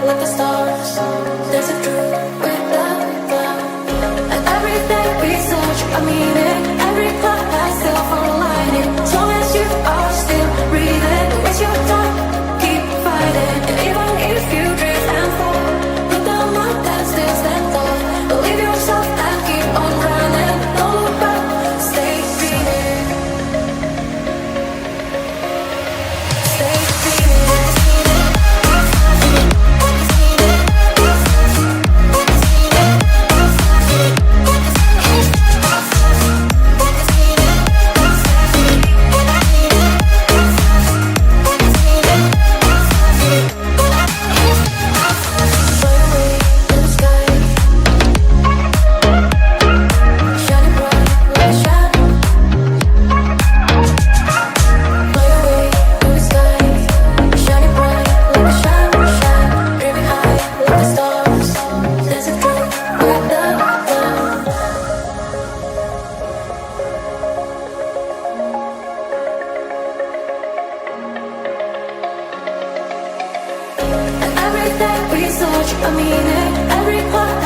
like the stars. There's a truth without doubt. And everything we search, I mean it. Every cloud has silver lining. As long as you are still breathing, don't waste your time, keep fighting. And even if you drift and fall, look down my and still stand tall. Believe yourself and keep on running. Don't look back, stay dreaming. Stay dreaming. I mean it, every part